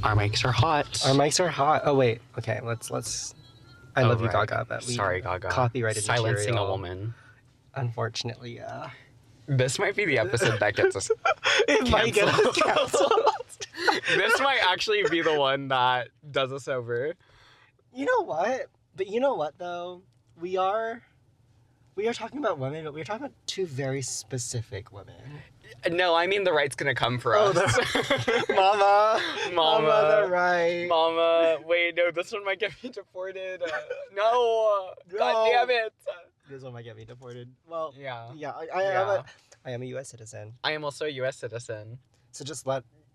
Our mics are hot. Our mics are hot. Oh wait, okay. Let's. I love you, right. Gaga, but we Sorry, Gaga. copyrighted Silencing material. a woman. Unfortunately, yeah. This might be the episode that gets us It might get us canceled. This might actually be the one that does us over. You know what? But you know what though? We are talking about women, but we're talking about two very specific women. No, I mean the right's gonna come for us. Mama, the right. Mama, wait, no, this one might get me deported. No, God damn it. This one might get me deported. Well, Yeah. I am a U.S. citizen. I am also a U.S. citizen. So just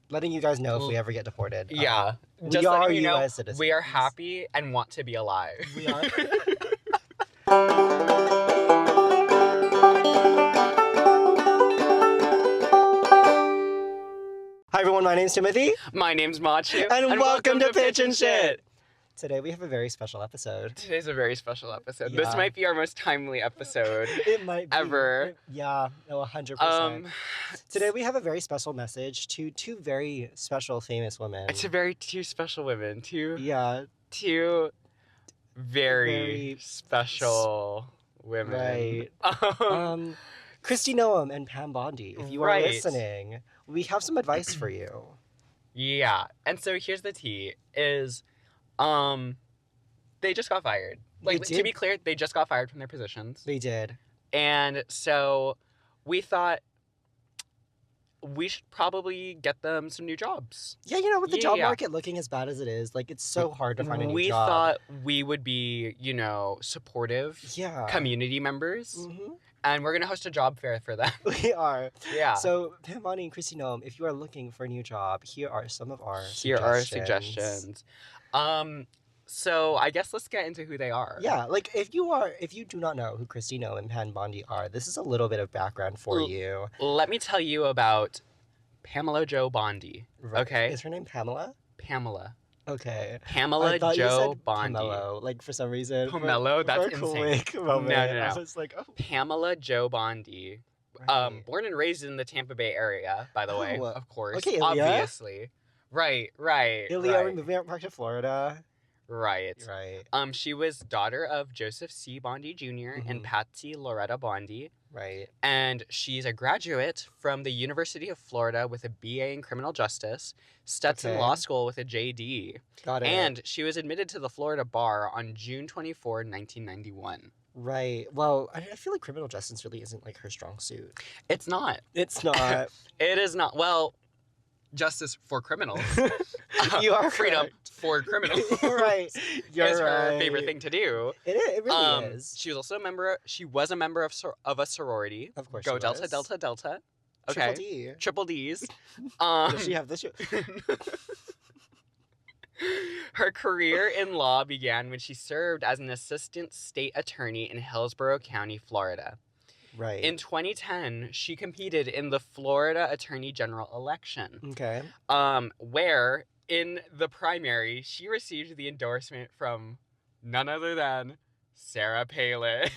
letting you guys know if we ever get deported. Yeah. We are U.S. citizens. We are happy and want to be alive. We are. Hi everyone, my name's Timothy. My name's Machu. And welcome to Pitch and Shit. Today we have a very special episode. Today's a very special episode. Yeah. This might be our most timely episode It might be. ever. Yeah, no, 100%. Today we have a very special message to two very special famous women. It's two special women. Two very special women. Right. Kristi Noem and Pam Bondi, if you are Right. listening, we have some advice for you. Yeah. And so here's the tea is they just got fired. Like, to be clear, they just got fired from their positions. They did. And so we thought we should probably get them some new jobs. Yeah, you know, with the job Yeah. market looking as bad as it is, like, it's so hard to find a new We job. thought we would be, supportive Yeah. community members. Mhm. And we're going to host a job fair for them. We are. Yeah. So, Pam Bondi and Kristi Noem, if you are looking for a new job, here are some of our Here are suggestions. So I guess let's get into who they are. Yeah, like, if you do not know who Kristi Noem and Pam Bondi are, this is a little bit of background for you. Let me tell you about Pamela Jo Bondi. Right. Okay. Is her name Pamela? Pamela. Okay. Pamela I thought you Jo said Bondi. Pomelo, like, for some reason. Pomelo? That's for a insane. quick moment, No. I was like, oh. Pamela Jo Bondi. Right. Born and raised in the Tampa Bay area, by the way, Oh, of course. okay, Ilya. Obviously. Right. Ilya, right. we're moving back to Florida. Right. Right. She was daughter of Joseph C. Bondi Jr. and Patsy Loretta Bondi. Right. And she's a graduate from the University of Florida with a BA in criminal justice, Stetson Okay. Law School with a JD, Got it. and she was admitted to the Florida bar on June 24, 1991. Right. Well, I feel like criminal justice really isn't, like, her strong suit. It's not. It's not. It is not. Well, justice for criminals. You are freedom correct. for criminals. Right. You're is her right. favorite thing to do. It really is. She was also a member. She was a member of a sorority. Of course Go she Delta, was. Delta, Delta. Triple Okay. D. Triple D's. Does she have this? Her career in law began when she served as an assistant state attorney in Hillsborough County, Florida. Right. In 2010, she competed in the Florida Attorney General election, Okay. where in the primary she received the endorsement from none other than Sarah Palin.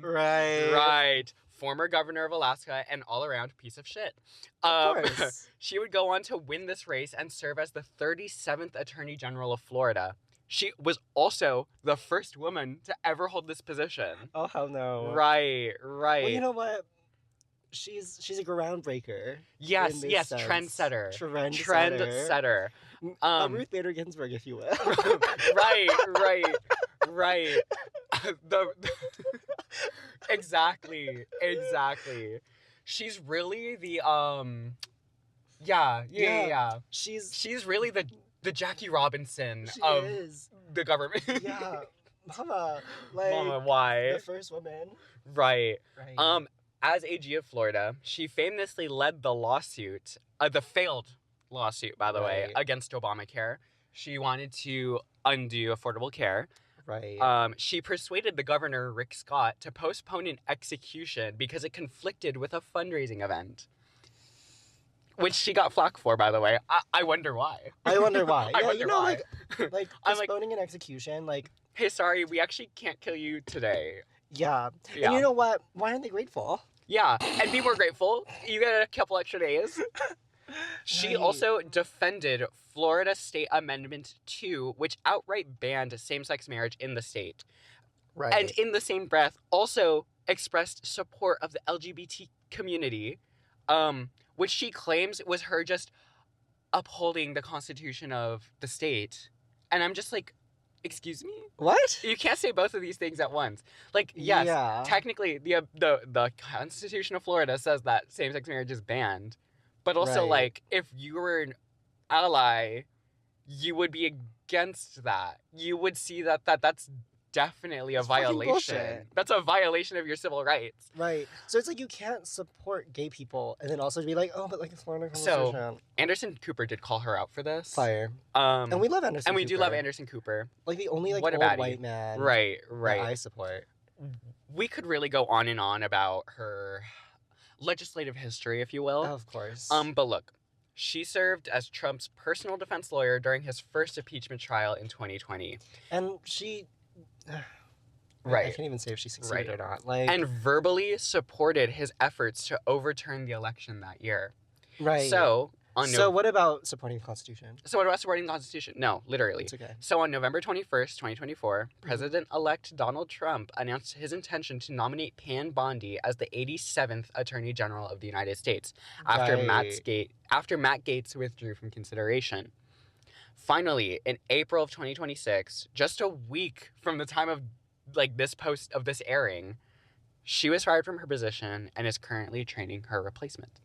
Right. Right. Former governor of Alaska and all-around piece of shit. Of course. She would go on to win this race and serve as the 37th Attorney General of Florida. She was also the first woman to ever hold this position. Oh, hell no. Right. Well, you know what? She's a groundbreaker. Yes, in yes, this sense. trendsetter. Trendsetter. Trendsetter. Ruth Bader Ginsburg, if you will. Right. Exactly. She's really the yeah. She's really the Jackie Robinson She of is. the government. Yeah. Mama, like, Mama, why? the first woman. Right. Right. As AG of Florida, she famously led the lawsuit, the failed lawsuit, by the way, Right. against Obamacare. She wanted to undo Affordable Care. Right. She persuaded the governor, Rick Scott, to postpone an execution because it conflicted with a fundraising event. Which she got flack for, by the way. I wonder why. I wonder why. I Yeah, wonder you know, why. like I'm like, postponing an execution, like, hey, sorry, we actually can't kill you today. yeah. Yeah. And you know what? Why aren't they grateful? Yeah, and be more grateful. You get a couple extra days. She Right. also defended Florida State Amendment 2, which outright banned same-sex marriage in the state. Right. And in the same breath, also expressed support of the LGBT community, which she claims was her just upholding the Constitution of the state. And I'm just like, excuse me? What? You can't say both of these things at once. Like, yes, Yeah. technically, the Constitution of Florida says that same-sex marriage is banned. But also, Right. like, if you were an ally, you would be against that. You would see that's definitely a It's fucking violation. bullshit. That's a violation of your civil rights. Right. So it's like you can't support gay people and then also be like, oh, but like it's Florida So, Constitution. Anderson Cooper did call her out for this. Fire. And And we love Anderson we do Cooper. love Anderson Cooper. Like the only like What a old baddie. white man Right. that I support. We could really go on and on about her legislative history, if you will. Of course. But look, she served as Trump's personal defense lawyer during his first impeachment trial in 2020. And she Right. I can't even say if she succeeded Right. or not. Like And verbally supported his efforts to overturn the election that year. right. So, what about supporting the Constitution? So what about supporting the Constitution? No, literally. It's okay. So on November 21st, 2024, President-elect Donald Trump announced his intention to nominate Pam Bondi as the 87th Attorney General of the United States after Right. Matt Gaetz withdrew from consideration. Finally, in April of 2026, just a week from the time of this airing, she was fired from her position and is currently training her replacement.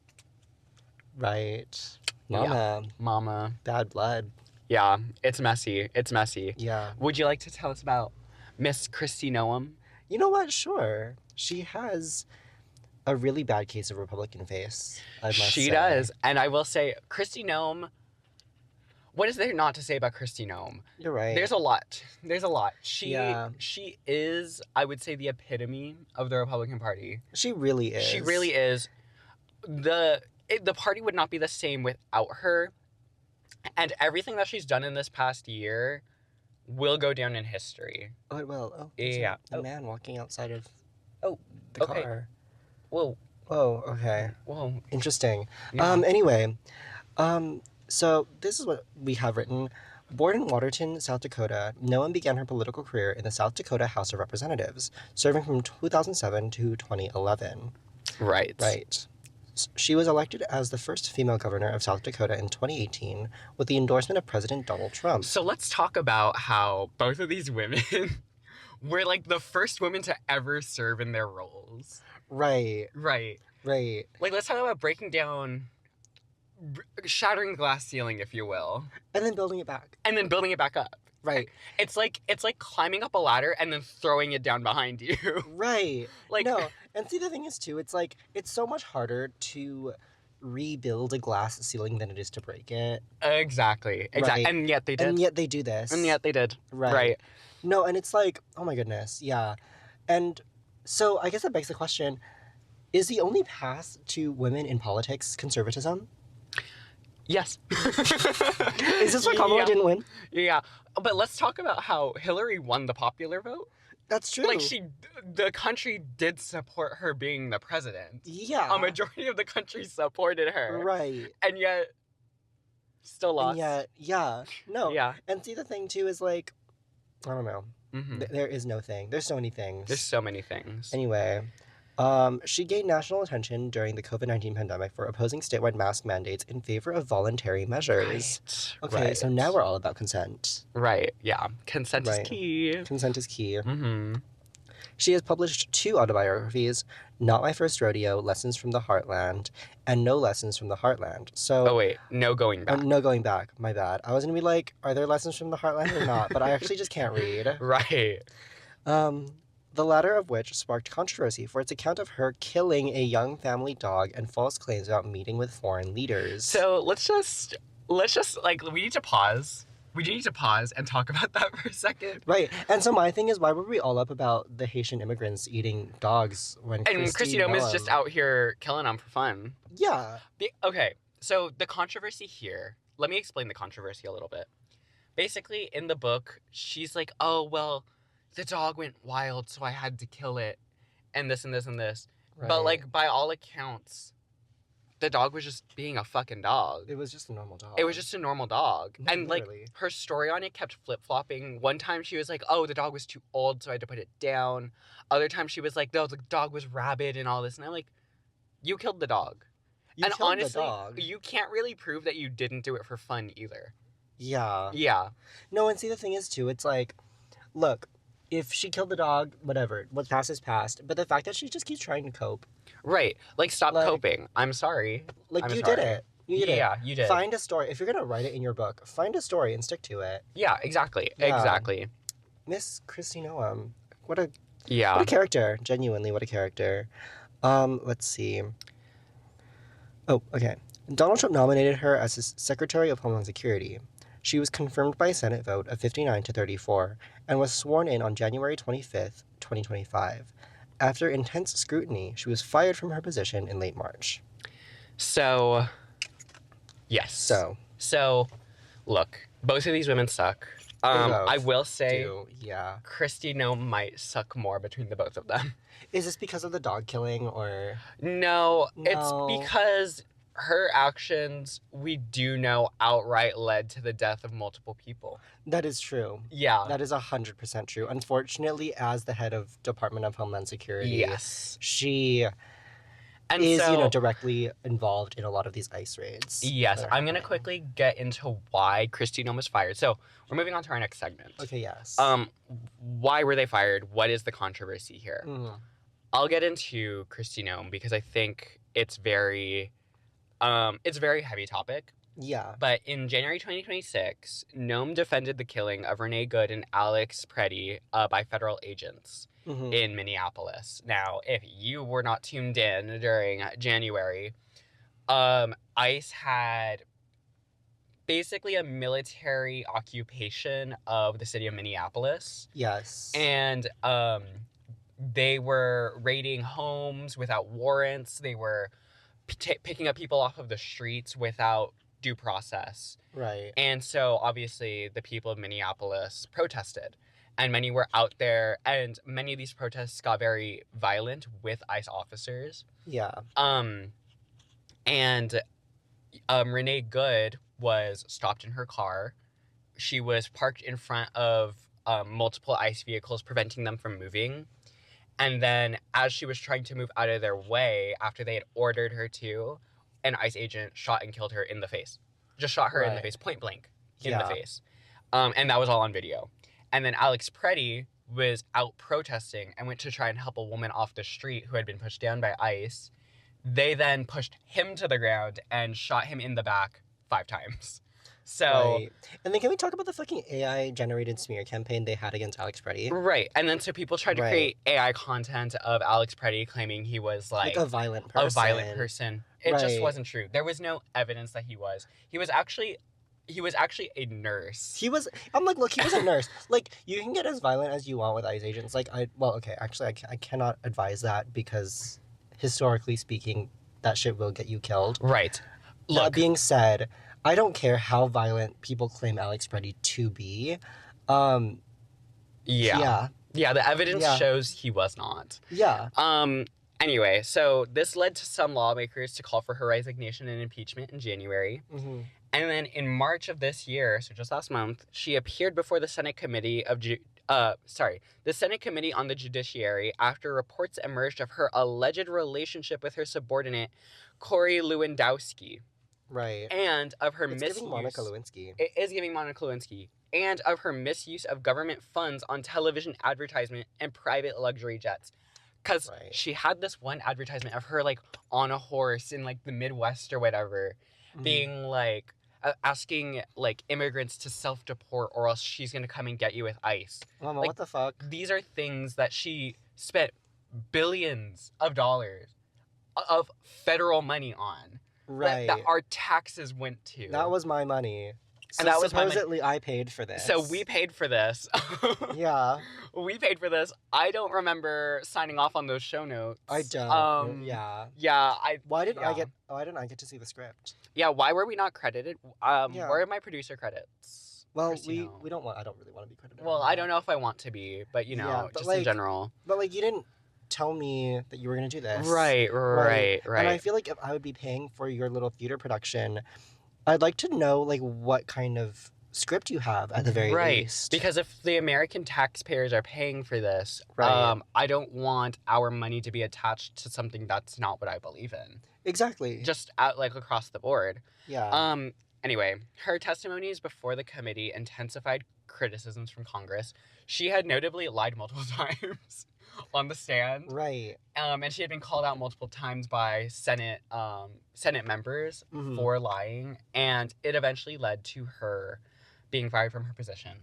Right. Yeah. Mama. Bad blood. Yeah, it's messy. It's messy. Yeah. Would you like to tell us about Miss Kristi Noem? You know what? Sure. She has a really bad case of Republican face, I must She say. does. And I will say, Kristi Noem, what is there not to say about Kristi Noem? You're right. There's a lot. She Yeah. she is, I would say, the epitome of the Republican Party. She really is. She really is. The party would not be the same without her. And everything that she's done in this past year will go down in history. Oh, it will. Oh, there's Yeah. A man walking outside of Oh, the okay. car. Whoa. Oh, okay. Whoa. Interesting. Yeah. Anyway, so this is what we have written. Born in Waterton, South Dakota, Noem began her political career in the South Dakota House of Representatives, serving from 2007 to 2011. Right. Right. She was elected as the first female governor of South Dakota in 2018 with the endorsement of President Donald Trump. So let's talk about how both of these women were like the first women to ever serve in their roles. Right. Right. Right. Like, let's talk about breaking down, shattering the glass ceiling, if you will, And then building it back. and then building it back up. Right. It's like climbing up a ladder and then throwing it down behind you. Right. Like, No. And see, the thing is, too, it's like, it's so much harder to rebuild a glass ceiling than it is to break it. Exactly. Right. And yet they did. And yet they do this. And yet they did. Right. Right. No, and it's like, oh my goodness, yeah. And so I guess that begs the question, is the only path to women in politics conservatism? Yes. Is this why Kamala didn't win? Yeah. But let's talk about how Hillary won the popular vote. That's true. Like, the country did support her being the president. Yeah. A majority of the country supported her. Right. And yet, still lost. And yet, yeah. No. Yeah. And see, the thing, too, is like, I don't know. Mm-hmm. There is no thing. There's so many things. There's so many things. Anyway, she gained national attention during the COVID-19 pandemic for opposing statewide mask mandates in favor of voluntary measures. Right. Okay, right. so now we're all about consent. Right, yeah. Consent Right. is key. Consent is key. Mm-hmm. She has published 2 autobiographies, Not My First Rodeo, Lessons from the Heartland, and No Lessons from the Heartland. So, Oh, wait. No going back. no going back. My bad. I was going to be like, are there lessons from the Heartland or not? But I actually just can't read. Right. The latter of which sparked controversy for its account of her killing a young family dog and false claims about meeting with foreign leaders. So let's just like, we need to pause. We need to pause and talk about that for a second. Right. And so my thing is, why were we all up about the Haitian immigrants eating dogs when And Kristi Noem is just out here killing them for fun. Yeah. Okay, so the controversy here, let me explain the controversy a little bit. Basically, in the book, she's like, oh, well, the dog went wild, so I had to kill it, and this and this and this. But, Right. like, by all accounts, the dog was just being a fucking dog. It was just a normal dog. It was just a normal dog. No, and, literally. like, her story on it kept flip-flopping. One time she was like, oh, the dog was too old, so I had to put it down. Other time she was like, no, the dog was rabid and all this. And I'm like, you killed the dog. You and killed honestly, the dog. you can't really prove that you didn't do it for fun either. Yeah. Yeah. No, and see, the thing is, too, it's like, look, if she killed the dog, whatever, what's past is past. But the fact that she just keeps trying to cope. Right. Like, stop Like- coping. I'm sorry. Like, I'm you sorry. did it. You did it. Yeah, you did. Find a story. If you're going to write it in your book, find a story and stick to it. Yeah, exactly. Yeah. Exactly. Miss Kristi Noem. What a Yeah. character. Genuinely, what a character. Let's see. Oh, okay. Donald Trump nominated her as his Secretary of Homeland Security. She was confirmed by a Senate vote of 59 to 34 and was sworn in on January 25th, 2025. After intense scrutiny, she was fired from her position in late March. So, yes. So, look, both of these women suck. both I will say, yeah. Kristi Noem might suck more between the both of them. Is this because of the dog killing or? No, No. it's because her actions, we do know, outright led to the death of multiple people. That is true. Yeah. That is 100% true. Unfortunately, as the head of Department of Homeland Security, Yes. she And is, so, directly involved in a lot of these ICE raids. yes, that are I'm going to happening. quickly get into why Kristi Noem was fired. So, we're moving on to our next segment. Okay, yes. Why were they fired? What is the controversy here? Mm. I'll get into Kristi Noem because I think it's a very heavy topic. Yeah. But in January 2026, Noem defended the killing of Renee Good and Alex Preddy by federal agents Mhm. in Minneapolis. Now, if you were not tuned in during January, ICE had basically a military occupation of the city of Minneapolis. Yes. And they were raiding homes without warrants. They were picking up people off of the streets without due process. Right. And so, obviously, the people of Minneapolis protested. And many were out there, and many of these protests got very violent with ICE officers. Yeah. And Renee Good was stopped in her car. She was parked in front of multiple ICE vehicles, preventing them from moving. And then as she was trying to move out of their way, after they had ordered her to, an ICE agent shot and killed her in the face. Just shot her in the Right. face, point blank, in Yeah. the face. And that was all on video. And then Alex Preddy was out protesting and went to try and help a woman off the street who had been pushed down by ICE. They then pushed him to the ground and shot him in the back 5 times. So, Right. And then can we talk about the fucking AI-generated smear campaign they had against Alex Preddy? right. And then so people tried to Right. create AI content of Alex Preddy claiming he was Like a violent person. a violent person. It just Right. wasn't true. There was no evidence that he was. He was actually a nurse. He was. I'm like, look, he was a nurse. Like, you can get as violent as you want with ICE agents. Like, actually, I cannot advise that because historically speaking, that shit will get you killed. Right. That Look, being said, I don't care how violent people claim Alex Preddy to be. yeah. The evidence Yeah. shows he was not. Yeah. Anyway, so this led to some lawmakers to call for her resignation and impeachment in January. Mm-hmm. And then in March of this year, so just last month, she appeared before the Senate Committee the Senate Committee on the Judiciary after reports emerged of her alleged relationship with her subordinate, Corey Lewandowski, Right. and of her It's misuse. giving Monica Lewinsky. It is giving Monica Lewinsky, and of her misuse of government funds on television advertisement and private luxury jets. Because Right. she had this one advertisement of her, like, on a horse in, like, the Midwest or whatever, Mhm. being, like, asking, like, immigrants to self-deport or else she's going to come and get you with ICE. Mama, like, what the fuck? These are things that she spent billions of dollars of federal money on. Right. That our taxes went to. That was my money. So And that was my money. supposedly I paid for this. So we paid for this. Yeah. We paid for this. I don't remember signing off on those show notes. I don't. Yeah. Yeah, Why didn't I yeah. get to see the script? Yeah, why were we not credited? Yeah. Where are my producer credits? Well, Christina? we don't want. I don't really want to be credited. Well, on I that. don't know if I want to be, but Yeah, but just like- in general. But like, you didn't. tell me that you were going to do this. Right. And I feel like if I would be paying for your little theater production, I'd like to know, like, what kind of script you have at the very least. Because if the American taxpayers are paying for this, I don't want our money to be attached to something that's not what I believe in. Exactly. Just out, like, across the board. Yeah. Anyway, her testimonies before the committee intensified criticisms from Congress. She had notably lied multiple times on the stand. Right. And she had been called out multiple times by Senate members for lying, and it eventually led to her being fired from her position.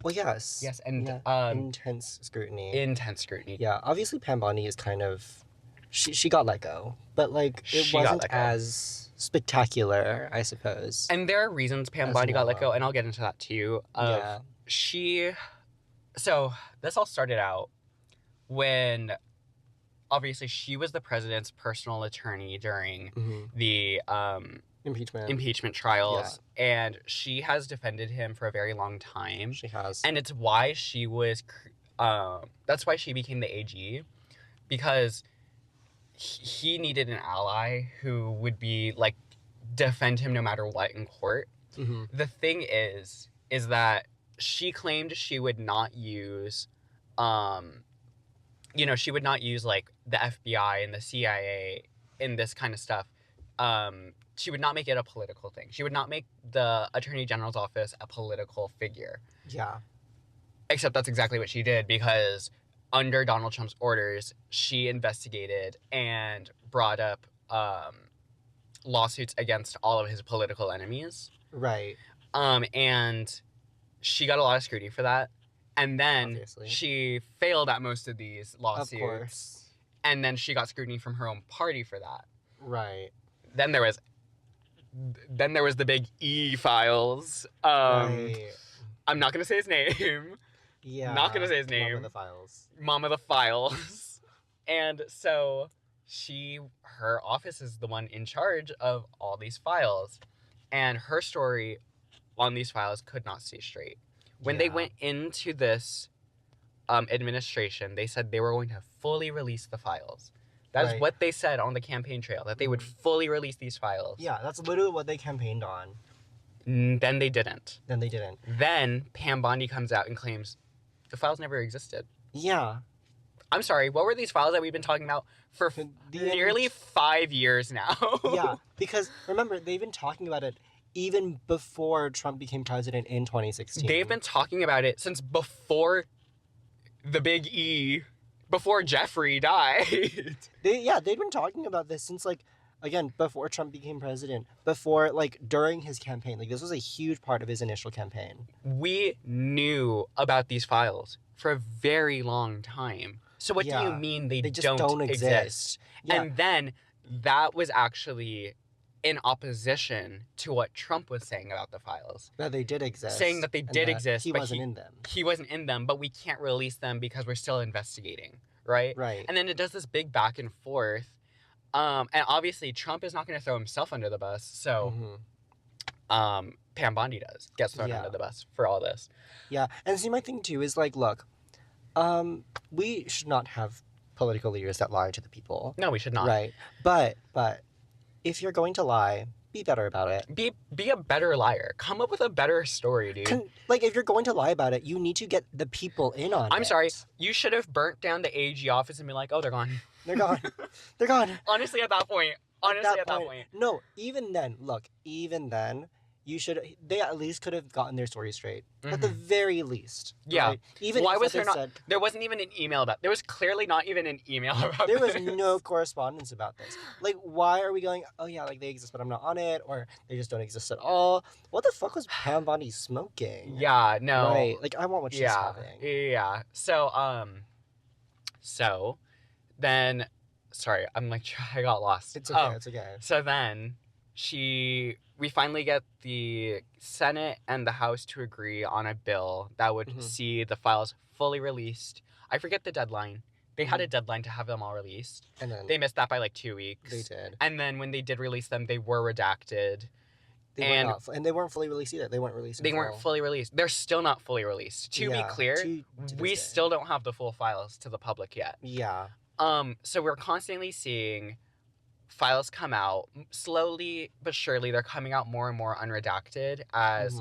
Well, yes. Yes, and intense scrutiny. Intense scrutiny. Yeah, obviously Pam Bondi is kind of... She got let go, but, like, it wasn't as spectacular, I suppose. And there are reasons Pam Bondi got let go, and I'll get into that too. So, this all started out when, obviously, she was the president's personal attorney during the impeachment trials, and she has defended him for a very long time. She has. And it's why she was... that's why she became the AG, because... he needed an ally who would be, like, defend him no matter what in court. The thing is that she claimed she would not use, she would not use, like, the FBI and the CIA in this kind of stuff. She would not make it a political thing. She would not make the Attorney General's office a political figure. Yeah. Except that's exactly what she did, because... under Donald Trump's orders, she investigated and brought up lawsuits against all of his political enemies. Right. And she got a lot of scrutiny for that. And then she failed at most of these lawsuits. Of course. And then she got scrutiny from her own party for that. Right. Then there was the big E files. Right. I'm not going to say his name. Yeah. Not going to say his name. Mama the Files. And so her office is the one in charge of all these files. And her story on these files could not stay straight. When they went into this administration, they said they were going to fully release the files. That is what they said on the campaign trail, that they would fully release these files. Yeah, that's literally what they campaigned on. Then they didn't. Then Pam Bondi comes out and claims the files never existed. Yeah. I'm sorry, what were these files that we've been talking about for nearly 5 years now? Yeah, because remember, they've been talking about it even before Trump became president in 2016. They've been talking about it since before the big E, before Jeffrey died. They've been talking about this since, like, again, before Trump became president, before, like, during his campaign. Like, this was a huge part of his initial campaign. We knew about these files for a very long time. So what do you mean they just don't exist? Yeah. And then that was actually in opposition to what Trump was saying about the files. That they did exist. Saying that they did exist, he wasn't in them. He wasn't in them, but we can't release them because we're still investigating, right? Right. And then it does this big back and forth. And obviously Trump is not going to throw himself under the bus, so Pam Bondi gets thrown under the bus for all this. Yeah, and see, my thing too is, like, look, we should not have political leaders that lie to the people. No, we should not. Right. But if you're going to lie, be better about it. Be a better liar. Come up with a better story, dude. Like, if you're going to lie about it, you need to get the people in on it. I'm sorry. You should have burnt down the AG office and been like, oh, they're gone. They're gone. They're gone. Honestly, at that point. No, even then, they at least could have gotten their story straight. At the very least. Yeah. Right? Even why was there not? There wasn't even an email about. There was clearly not even an email about. There was no correspondence about this. Like, why are we going? Oh yeah, like they exist, but I'm not on it, or they just don't exist at all. What the fuck was Pam Bondi smoking? Yeah. No. Right. Like, I want what she's having. Yeah. So then, sorry, I'm like, I got lost. It's okay. It's okay. So then, we finally get the Senate and the House to agree on a bill that would see the files fully released. I forget the deadline. They had a deadline to have them all released. And then they missed that by like 2 weeks. They did. And then when they did release them, they were redacted. And they weren't fully released either. They weren't released. They weren't fully released. They're still not fully released. To be clear, we still don't have the full files to the public yet. Yeah. So we're constantly seeing files come out slowly but surely. They're coming out more and more unredacted as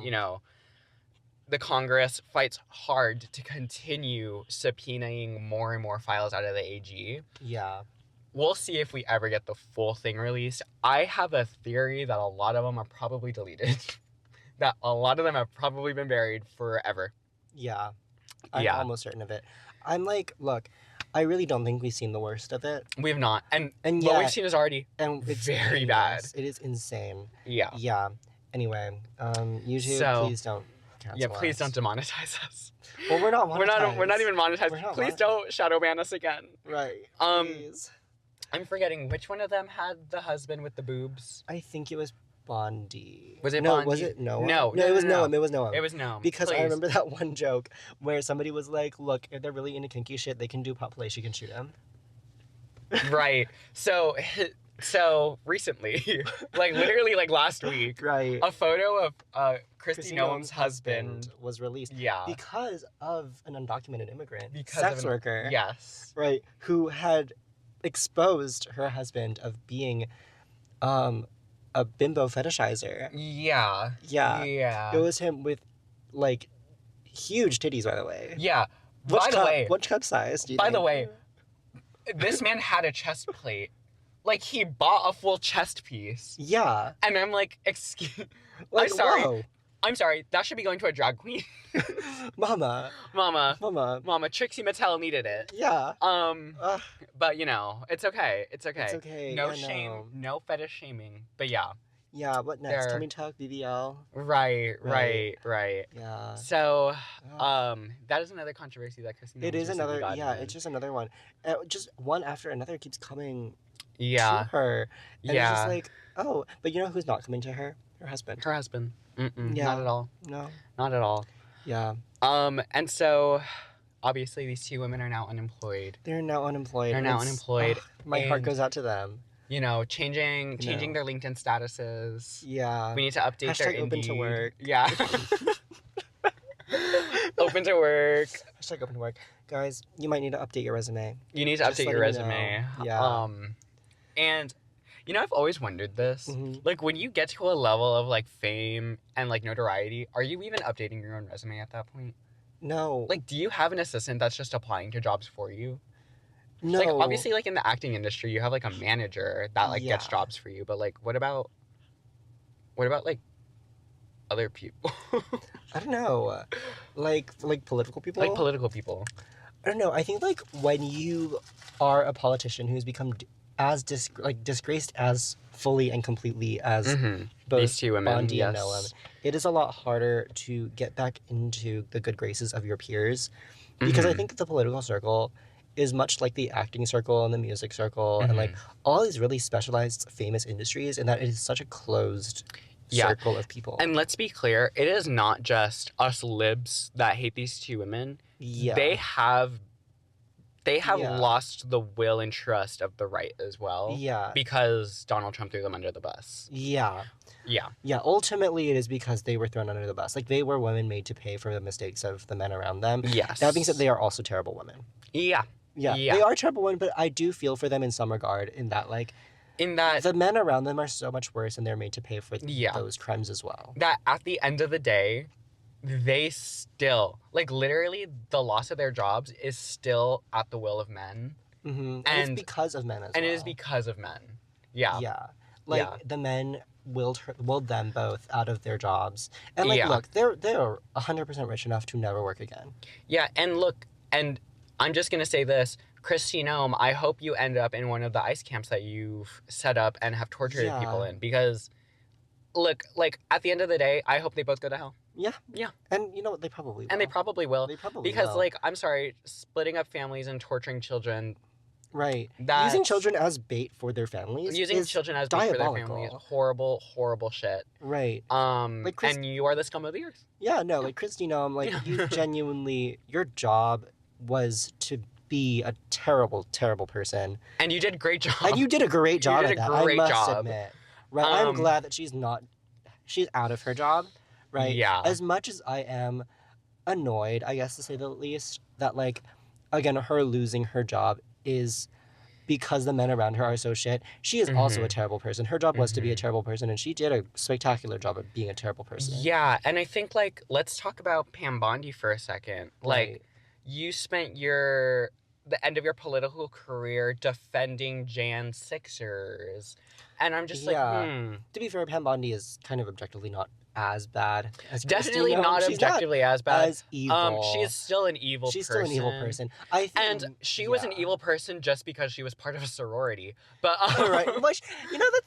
the Congress fights hard to continue subpoenaing more and more files out of the AG. Yeah. We'll see if we ever get the full thing released. I have a theory that a lot of them are probably deleted. That a lot of them have probably been buried forever. Yeah. I'm almost certain of it. I'm like, look, I really don't think we've seen the worst of it. We've not. And what we've seen is already it's very bad. It is insane. Yeah. Yeah. Anyway, YouTube, please don't cancel us. Please don't demonetize us. Well, we're not monetized. We're not even monetized. Please don't shadow ban us again. Right. Please. I'm forgetting which one of them had the husband with the boobs. I think it was Bondi. Was it no, Bondi? Was it Noem? No, it was Noem. It was Noem. It was Noem. Because I remember that one joke where somebody was like, look, if they're really into kinky shit, they can do population, you can shoot them. Right. So recently, like literally like last week, right, a photo of Kristi Noem's husband was released. Yeah. Because of an undocumented immigrant, because sex worker. Yes. Right. Who had exposed her husband of being a bimbo fetishizer. Yeah. Yeah. Yeah. It was him with like huge titties, by the way. Yeah. By the way, what cup size do you think? By the way, this man had a chest plate. Like, he bought a full chest piece. Yeah. And I'm like, excuse... Like, I'm sorry. Whoa. I'm sorry. That should be going to a drag queen. Mama. Trixie Mattel needed it. Yeah. But, it's okay. It's okay. It's okay. No shame. No fetish shaming. But, yeah. Yeah, what next? Tummy tuck, BBL? Right. Yeah. So, that is another controversy that Kristi Noem It is another, it's just another one. Just one after another keeps coming to her. And it's just like, oh, but you know who's not coming to her? Her husband. Her husband. Yeah. Not at all. No. Not at all. Yeah. And so, obviously, these two women are now unemployed. They're now unemployed. My heart goes out to them. Changing their LinkedIn statuses. Yeah. We need to update their Indeed. Open to work. Yeah. Open to work. Hashtag open to work. Guys, you might need to update your resume. You need to update your resume. Yeah. And, I've always wondered this. Mm-hmm. Like, when you get to a level of, like, fame and, like, notoriety, are you even updating your own resume at that point? No. Like, do you have an assistant that's just applying to jobs for you? No. Like, obviously, like, in the acting industry, you have, like, a manager that, like, gets jobs for you. But, like, what about, like, other people? I don't know. Like political people? Like, political people. I don't know. I think, like, when you are a politician who's become as disgraced as fully and completely as both these two women, Bondi and Noem, it is a lot harder to get back into the good graces of your peers. Because I think the political circle is much like the acting circle and the music circle and, like, all these really specialized, famous industries, and that it is such a closed circle of people. And let's be clear, it is not just us libs that hate these two women. Yeah. They have lost the will and trust of the right as well. Yeah. Because Donald Trump threw them under the bus. Yeah. Yeah. Yeah, ultimately it is because they were thrown under the bus. Like, they were women made to pay for the mistakes of the men around them. Yes. That being said, they are also terrible women. Yeah. Yeah. They are terrible women, but I do feel for them in some regard in that, like... the men around them are so much worse and they're made to pay for those crimes as well. That at the end of the day, they still, like, literally the loss of their jobs is still at the will of men. Mm-hmm. And it's because of men as well. And it is because of men. Yeah. Yeah. Like, the men willed them both out of their jobs. And, like, look, they're 100% rich enough to never work again. Yeah, and look, and I'm just going to say this. Kristi Noem, I hope you end up in one of the ICE camps that you've set up and have tortured people in. Because, look, like, at the end of the day, I hope they both go to hell. Yeah. Yeah. And you know what? They probably will. And they probably will. Because, will. like, I'm sorry, splitting up families and torturing children... Right. Using children as bait for their families. Using children as bait for their families. Horrible, horrible shit. Right. And you are the scum of the earth. Yeah, no, like, Kristi Noem, like, you genuinely... Your job was to be a terrible, terrible person. And you did a great job. And you did a great job at that, I must job. admit. Right, I'm glad that she's out of her job, right? Yeah. As much as I am annoyed, I guess to say the least, that, like, again, her losing her job is because the men around her are so shit, she is also a Mhm. terrible person. Her job was to be a Mhm. terrible person, and she did a spectacular job of being a terrible person. Yeah, and I think, like, let's talk about Pam Bondi for a second. Like, Right. you spent the end of your political career defending Jan Sixers. And I'm just like, Yeah. To be fair, Pam Bondi is kind of objectively not as bad as Kristi Definitely Noem. not She's not objectively as bad. as evil. She is still an evil She's person. still an evil person. I think, And she was an evil person just because she was part of a sorority. But right. Well,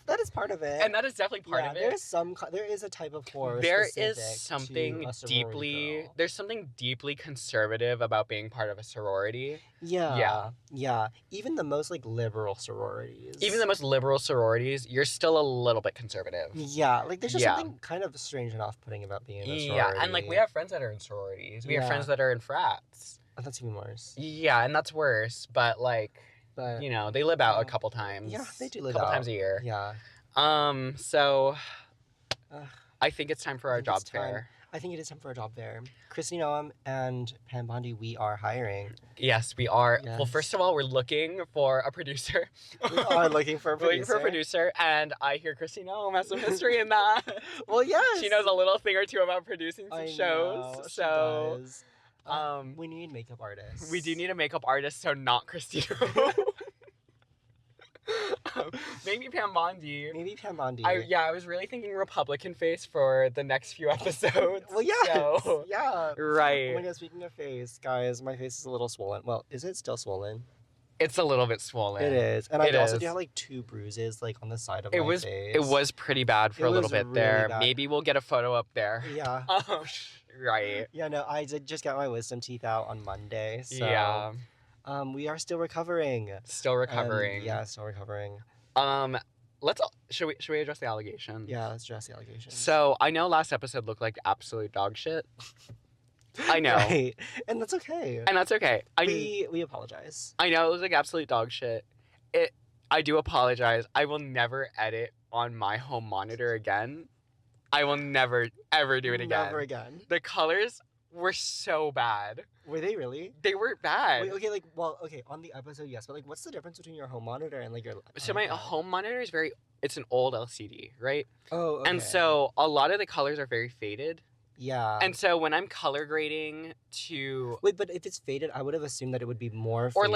that is part of it. and that is definitely part of it. There is a type of horror. There specific is something to a sorority girl. there's something deeply conservative about being part of a sorority. Yeah. Even the most like liberal sororities. Even the most liberal sororities, you're still a little bit conservative. Yeah, like there's just something kind of strange and off-putting about being in a sorority. Yeah, and like we have friends that are in sororities. We have friends that are in frats. Oh, that's even worse. Yeah, and that's worse. But like, you know, they live out a couple times. Yeah, they do live a couple out. times a year. Yeah. So I think it's time for our job fair. I think it is time for a job fair. Kristi Noem and Pam Bondi, we are hiring. Yes, we are. Yes. Well, first of all, we're looking for a producer. We are looking for a producer. Looking for a producer, and I hear Kristi Noem has some history in that. Well, yes. She knows a little thing or two about producing some shows. Know, so she does. We need makeup artists. We do need a makeup artist, so not Kristi Noem. Maybe Pam Bondi. I was really thinking Republican face for the next few episodes. Well, yeah. So, yeah. Right. Oh my god, speaking of face, guys, my face is a little swollen. Well, is it still swollen? It's a little bit swollen. It is. And I also do have like 2 bruises like on the side of my face. It was pretty bad for a little bit really there. bad. Maybe we'll get a photo up there. Yeah. Right. Yeah, no, I did just get my wisdom teeth out on Monday. So yeah. We are still recovering. Still recovering. Still recovering. Should we address the allegation? Yeah, let's address the allegation. So I know last episode looked like absolute dog shit. I know. Right. And that's okay. We apologize. I know it was like absolute dog shit. I do apologize. I will never edit on my home monitor again. I will never ever do it again. Never again. The colors were so bad. Were they really? They were bad. Wait, okay, on the episode, yes, but like, what's the difference between your home monitor and like your? So my home monitor is it's an old LCD, right? Oh, okay. And so a lot of the colors are very faded. Yeah. And so when I'm color grading Wait, but if it's faded, I would have assumed that it would be more faded. Or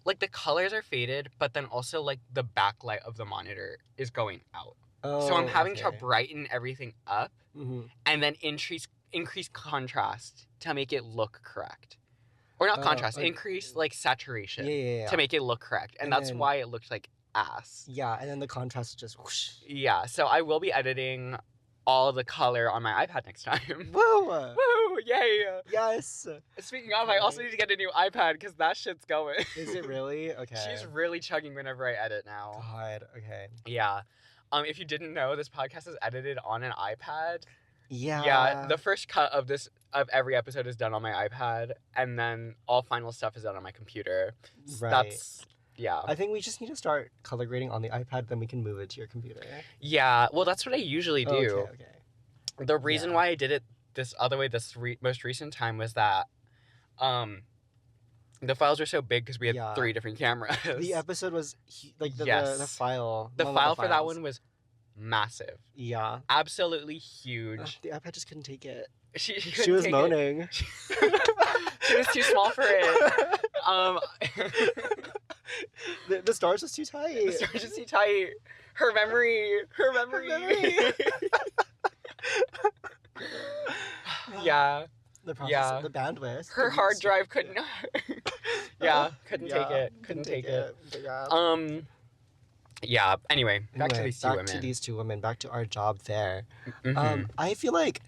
like the colors are faded, but then also like the backlight of the monitor is going out. Oh, so I'm having to brighten everything up and then increase contrast to make it look correct. Or not contrast, increase like saturation to make it look correct. And that's why it looked like ass. Yeah, and then the contrast just whoosh. Yeah, so I will be editing all the color on my iPad next time. Woo! Woo! Yay! Yes! Speaking of, I also need to get a new iPad because that shit's going. Is it really? Okay. She's really chugging whenever I edit now. God, okay. Yeah. If you didn't know, this podcast is edited on an iPad. Yeah. Yeah, the first cut of every episode is done on my iPad, and then all final stuff is done on my computer. Right. Yeah. I think we just need to start color grading on the iPad, then we can move it to your computer. Yeah, well, that's what I usually do. Okay. The reason why I did it this other way most recent time was that the files were so big because we had 3 different cameras. The episode was like the file. The file for that one was massive. Yeah. Absolutely huge. The iPad just couldn't take it. She was moaning. She was too small for it. The stars was too tight. The stars was too tight. Her memory. Yeah. The process, the bandwidth. Her hard drive couldn't. Couldn't take it. Couldn't take it. Yeah. Anyway, back to these two women. Back to our job fair. I feel like,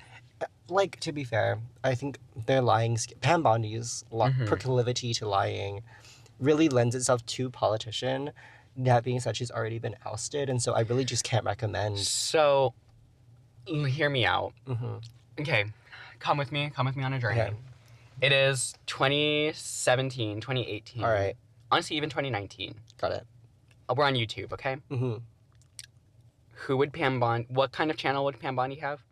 to be fair, I think their lying, Pam Bondi's proclivity to lying, really lends itself to politician. That being said, she's already been ousted, and so I really just can't recommend. So, hear me out. Okay, come with me on a journey. Okay. It is 2017, 2018. All right. Honestly, even 2019. Got it. We're on YouTube, okay? Who would what kind of channel would Pam Bondi have?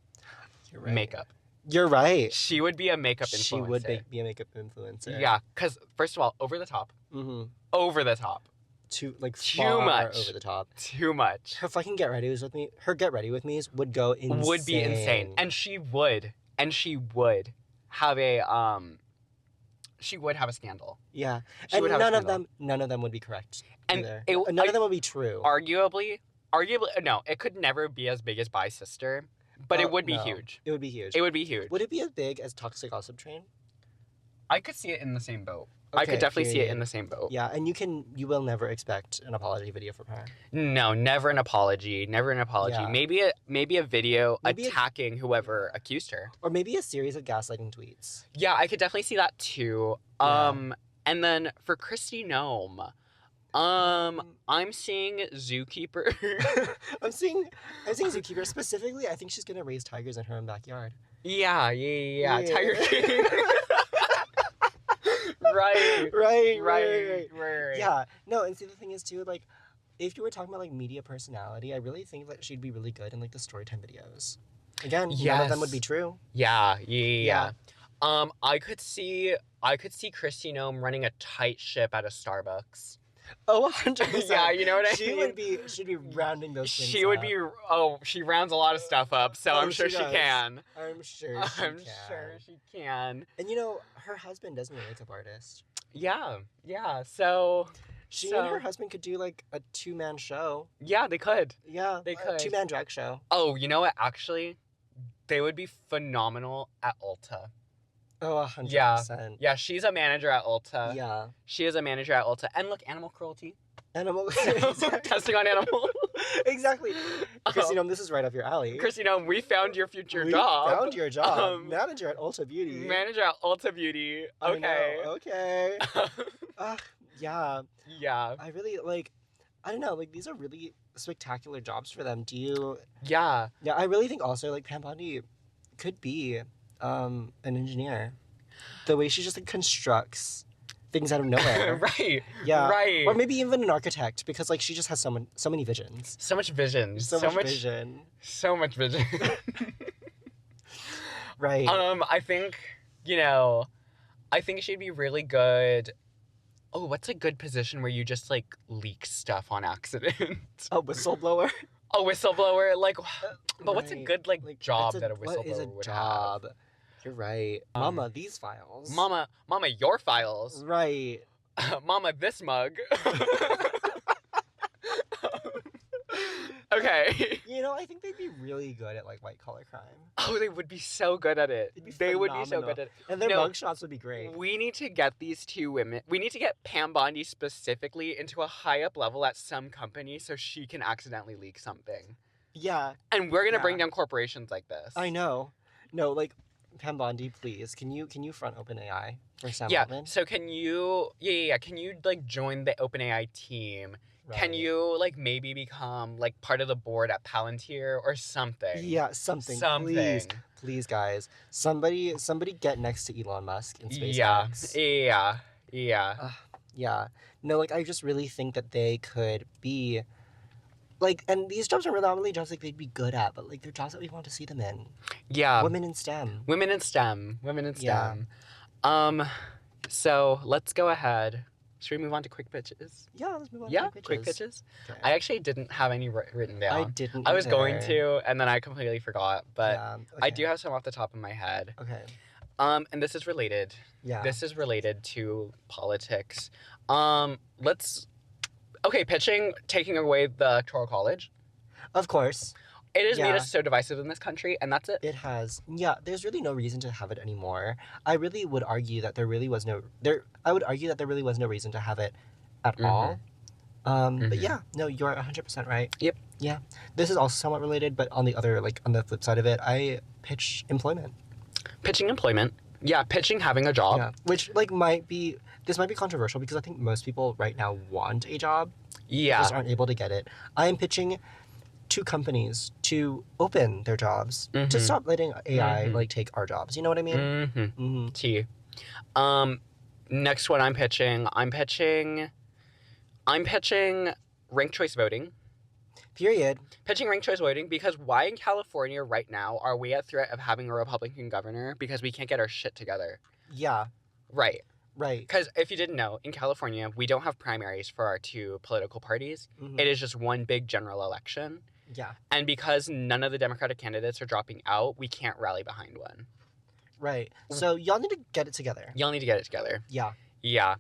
You're right. Makeup. You're right. She would be a makeup influencer. She would be a makeup influencer. Yeah, because first of all, over the top. Over the top. too like Too far much. over the top. Too much. Her fucking get ready with me. Her get ready with me's would go insane. Would be insane. And she would have a she would have a scandal. Yeah. She would have a none scandal. of them would be correct. And either. it- None of them would be true. Arguably, no, it could never be as big as By Sister, but it would be no. huge. It would be huge. It would be huge. Would it be as big as Toxic Gossip Train? I could see it in the same boat. I Okay, could definitely see it period. in the same boat. Yeah, and you will never expect an apology video from her. No, never an apology. Never an apology. Yeah. Maybe a video Maybe attacking whoever accused her. Or maybe a series of gaslighting tweets. Yeah, I could definitely see that too. Yeah. And then for Kristi Noem, I'm seeing Zookeeper. I'm seeing Zookeeper specifically. I think she's gonna raise tigers in her own backyard. Yeah. Tiger King. Right. Right. Yeah. No, and see the thing is too, like, if you were talking about like media personality, I really think that she'd be really good in like the story time videos. Again, none of them would be true. Yeah. I could see Kristi Noem running a tight ship at a Starbucks. Oh, 100%. Yeah, you know what I mean? She'd be rounding those things up. She rounds a lot of stuff up, so I'm sure she does. can. I'm sure she can. And you know, her husband isn't a makeup artist. Yeah. So She and her husband could do like a 2-man show. Yeah, they could. Yeah, They could. 2-man drag show. Oh, you know what? Actually, they would be phenomenal at Ulta. Oh, 100%. Yeah, she's a manager at Ulta. Yeah. She is a manager at Ulta. And look, animal cruelty. Animal Testing on animals. Exactly. Kristi Noem, this is right up your alley. Kristi Noem, we found your future job. Found your job. Manager at Ulta Beauty. Manager at Ulta Beauty. Okay. Okay. Yeah. Yeah. I really I don't know, like these are really spectacular jobs for them. Do you? Yeah. Yeah, I really think also like Pam Bondi could be an engineer. The way she just like constructs things out of nowhere. Right. Yeah. Right. Or maybe even an architect because like she just has so many visions. So much vision. So much vision. So much vision. Right. I think, I think she'd be really good. Oh, what's a good position where you just like leak stuff on accident? A whistleblower. A whistleblower, but what's a Right. good job that a What is a whistleblower would job? have? You're right. Mama, these files. Mama, your files. Right. Mama, this mug. Okay. I think they'd be really good at like white collar crime. Oh, they would be so good at it. They would be so good at it. And their No. mug shots would be great. We need to get these two women. We need to get Pam Bondi specifically into a high up level at some company so she can accidentally leak something. Yeah. And we're gonna Yeah. bring down corporations like this. I know. No, like Pam Bondi, please. Can you front OpenAI for Sam Yeah. Altman? So can you? Yeah. Can you join the OpenAI team? Can Right. you maybe become part of the board at Palantir or something? Yeah, something. Something. Please, guys. Somebody get next to Elon Musk in Yeah. SpaceX. Yeah. Yeah. No, I just really think that they could be and these jobs are not really jobs they'd be good at, but they're jobs that we want to see them in. Yeah. Women in STEM. Women in STEM. Yeah. So let's go ahead. Should we move on to quick pitches? Yeah, let's move on Yeah, to quick pitches. Okay. I actually didn't have any written down. I didn't I was going either. to, and then I completely forgot. But Yeah, I okay. do have some off the top of my head. Okay. And this is related. Yeah. This is related to politics. Pitching, taking away the Electoral College. Of course. It has made Yeah. us so divisive in this country, and that's it. It has. Yeah, there's really no reason to have it anymore. I really would argue that there really was no reason to have it at all. But yeah, no, you're 100% right. Yep. Yeah. This is also somewhat related, but on the other on the flip side of it, I pitch employment. Pitching employment. Yeah, pitching having a job. Yeah. Which might be controversial because I think most people right now want a job. Yeah. Just aren't able to get it. I am pitching to companies to open their jobs to stop letting AI take our jobs. You know what I mean? Mm-hmm. Mm-hmm. T. Next one I'm pitching ranked choice voting. Period. Pitching ranked choice voting because why in California right now are we at threat of having a Republican governor because we can't get our shit together? Yeah. Right. Right. Because if you didn't know, in California, we don't have primaries for our two political parties. Mhm. It is just one big general election. Yeah. And because none of the Democratic candidates are dropping out, we can't rally behind one. Right. So y'all need to get it together. Y'all need to get it together. Yeah. Yeah.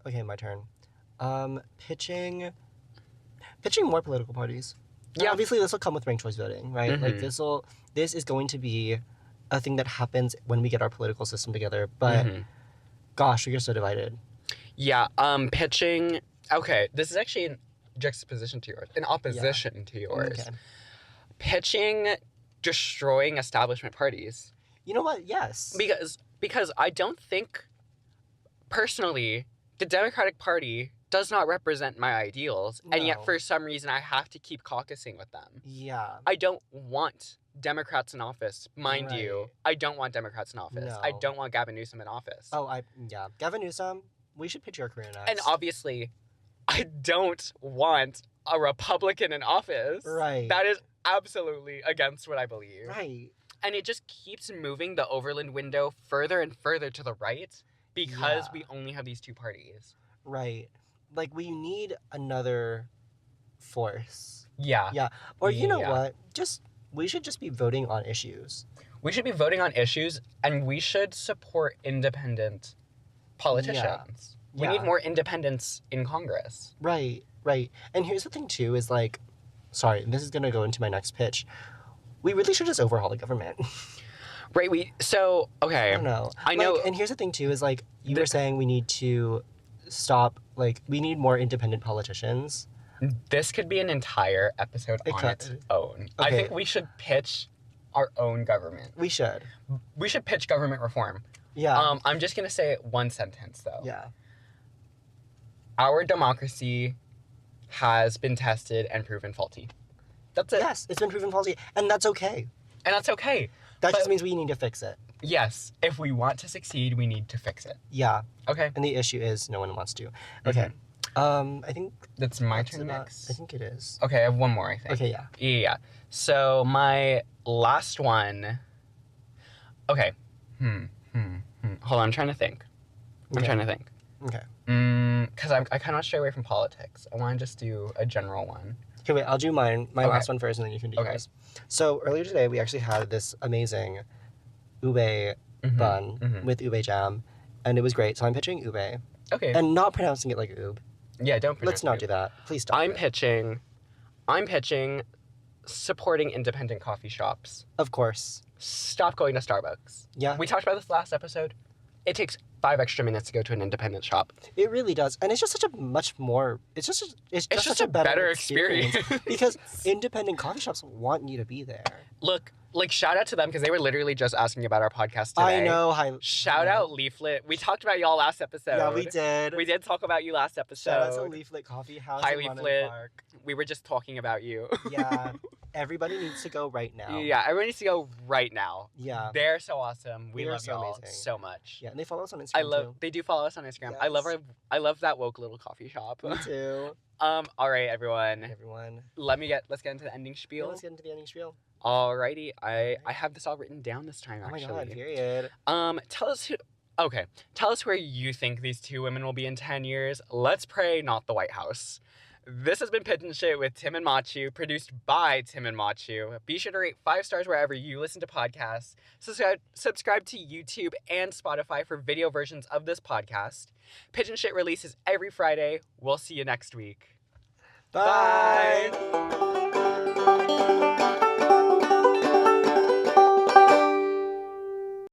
Okay, my turn. Pitching more political parties. Now, Yeah. obviously, this will come with ranked choice voting, right? Like this is going to be a thing that happens when we get our political system together. But gosh, we are so divided. Yeah. Pitching. Okay, this is actually in juxtaposition to yours, in opposition to yours. Okay. Pitching, destroying establishment parties. You know what? Yes. Because I don't think, personally, the Democratic Party does not represent my ideals, and yet No. for some reason I have to keep caucusing with them. Yeah. I don't want Democrats in office, mind you. Right. I don't want Democrats in office. No. I don't want Gavin Newsom in office. Gavin Newsom, we should pitch your career next. And obviously, I don't want a Republican in office. Right. That is absolutely against what I believe. Right. And it just keeps moving the Overland window further and further to the right because we only have these two parties. Right. Like, we need another force. Yeah. Yeah. Or you know Yeah. what? We should just be voting on issues. We should be voting on issues, and we should support independent politicians. We Yeah. need more independence in Congress. Right. Right. And here's the thing too is like, sorry, this is gonna go into my next pitch. We really should just overhaul the government. Right, okay. I don't know. I know. Like, and here's the thing too is like you were saying we need to stop, like, we need more independent politicians. This could be an entire episode on its own. I Okay. think we should pitch our own government. We should. We should pitch government reform. Yeah. I'm just gonna say one sentence though. Yeah. Our democracy has been tested and proven faulty. That's it. Yes, it's been proven faulty, and that's okay. And that's okay. That But- just means we need to fix it. Yes, if we want to succeed, we need to fix it. Yeah. Okay. And the issue is no one wants to. Okay. I think That's my that's turn about- next. I think it is. Okay, I have one more, I think. Okay, yeah. Yeah. So my last one. Okay. Hold on, I'm trying to think. Okay. Okay. Because I kind of want to stray away from politics. I want to just do a general one. Okay, wait, I'll do mine. My Okay. last one first, and then you can do Okay. yours. So earlier today, we actually had this amazing ube bun with ube jam, and it was great. So I'm pitching ube, Okay. and not pronouncing it like oob. Yeah, don't pronounce Let's not it. do that. Please stop. I'm pitching supporting independent coffee shops. Of course. Stop going to Starbucks. Yeah. We talked about this last episode. It takes 5 extra minutes to go to an independent shop. It really does, and it's just such a much more. It's just such a better experience because independent coffee shops want you to be there. Look, shout out to them because they were literally just asking about our podcast today. I know. Hi. Shout out Leaflet. We talked about y'all last episode. Yeah, we did. We did talk about you last episode. Shout out to Leaflet Coffee House. Hi, in London Leaflet. Park. We were just talking about you. Yeah. Everybody needs to go right now. Yeah, everyone needs to go right now. Yeah. They're so awesome. We They are love so y'all amazing. so much. Yeah, and they follow us on Instagram too. They do follow us on Instagram. Yes. I love that woke little coffee shop. Me too. All right, everyone. Hey, everyone. Let's get into the ending Yeah, spiel. let's get into the ending spiel. Alrighty, I have this all written down this time Oh my actually. god, period. Tell us where you think these two women will be in 10 years. Let's pray not the White House. This has been Pigeon Shit with Tim and Machu, produced by Tim and Machu. Be sure to rate 5 stars wherever you listen to podcasts. Subscribe to YouTube and Spotify for video versions of this podcast. Pigeon Shit releases every Friday. We'll see you next week. Bye.